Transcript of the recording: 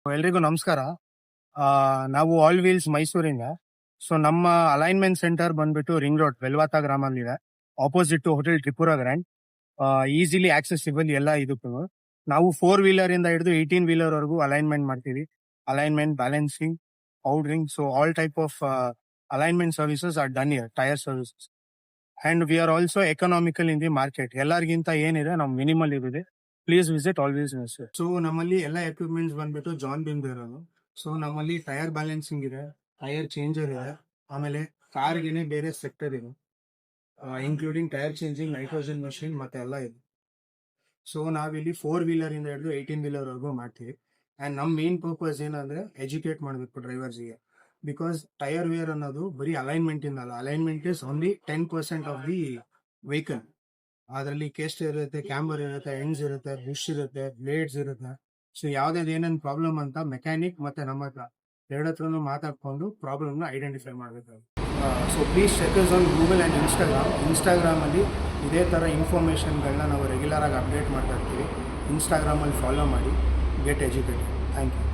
ಎಲ್ರಿಗೂ ನಮಸ್ಕಾರ. ನಾವು ಆಲ್ ವೀಲ್ಸ್ ಮೈಸೂರಿಂದ. ಸೊ ನಮ್ಮ ಅಲೈನ್ಮೆಂಟ್ ಸೆಂಟರ್ ಬಂದ್ಬಿಟ್ಟು ರಿಂಗ್ ರೋಡ್ ವೆಲ್ವಾತಾ ಗ್ರಾಮಲ್ಲಿದೆ. Opposite to hotel Tripura grand. Easily accessible ಎಲ್ಲ ಇದಕ್ಕೂ. ನಾವು 4 ವೀಲರ್ ಇಂದ ಹಿಡಿದು 18 ವೀಲರ್ ವರೆಗೂ ಅಲೈನ್ಮೆಂಟ್ ಮಾಡ್ತೀವಿ. Alignment, balancing, powdering, so all type of alignment services are done here, tyre services. And we are also economical in the market. ಎಲ್ಲರಿಗಿಂತ ಏನಿದೆ ನಮ್ ಮಿನಿಮಲ್ ಇರುತ್ತೆ. Please visit always miss. So ನಮ್ಮಲ್ಲಿ ಎಲ್ಲ ಎಕ್ವಿಪ್ಮೆಂಟ್ಸ್ ಬಂದ್ಬಿಟ್ಟು John Bean ಇರೋದು. So ನಮ್ಮಲ್ಲಿ tyre balancing ಇದೆ, ಟೈರ್ ಚೇಂಜರ್ ಇದೆ, ಆಮೇಲೆ ಕಾರ್ಗೆನೆ ಬೇರೆ ಸೆಕ್ಟರ್ ಇದೆ, including tyre changing, nitrogen machine ಮತ್ತೆ ಎಲ್ಲ ಇದೆ. ಸೊ ನಾವಿಲ್ಲಿ 4 ವೀಲರ್ ಇಂದ ಹಿಡಿದು 18 ವೀಲರ್ ವರೆಗೂ ಮಾಡ್ತೀವಿ. ಅಂಡ್ ನಮ್ ಮೇನ್ ಪರ್ಪಸ್ ಏನಂದ್ರೆ ಎಜುಕೇಟ್ ಮಾಡಬೇಕು ಡ್ರೈವರ್ಸ್ಗೆ. ಬಿಕಾಸ್ ಟೈರ್ ವೇರ್ ಅನ್ನೋದು ಬರೀ ಅಲೈನ್ಮೆಂಟ್ ಇಂದಲ್ಲ, alignment is only 10% of the vehicle. ಅದರಲ್ಲಿ ಕೇಸ್ಟ್ ಇರುತ್ತೆ, ಕ್ಯಾಂಬರ್ ಇರುತ್ತೆ, ಎಂಡ್ಸ್ ಇರುತ್ತೆ, ಬುಷ್ ಇರುತ್ತೆ, ಬ್ಲೇಡ್ಸ್ ಇರುತ್ತೆ. ಸೊ ಯಾವ್ದಾದ್ರು ಏನೇನು ಪ್ರಾಬ್ಲಮ್ ಅಂತ ಮೆಕ್ಯಾನಿಕ್ ಮತ್ತೆ ನಮ್ಮ ಹತ್ರ ಎರಡತ್ರನು ಮಾತಾಡ್ಕೊಂಡು ಪ್ರಾಬ್ಲಮ್ನ ಐಡೆಂಟಿಫೈ ಮಾಡಬೇಕು. So please check us on Google and ಇನ್ಸ್ಟಾಗ್ರಾಮಲ್ಲಿ ಇದೇ ಥರ ಇನ್ಫಾರ್ಮೇಷನ್ಗಳನ್ನ ನಾವು ರೆಗ್ಯುಲರಾಗಿ ಅಪ್ಡೇಟ್ ಮಾಡ್ತಾ ಇರ್ತೀವಿ. ಇನ್ಸ್ಟಾಗ್ರಾಮಲ್ಲಿ ಫಾಲೋ ಮಾಡಿ, ಗೆಟ್ ಎಜುಕೇಟೆಡ್. Thank you.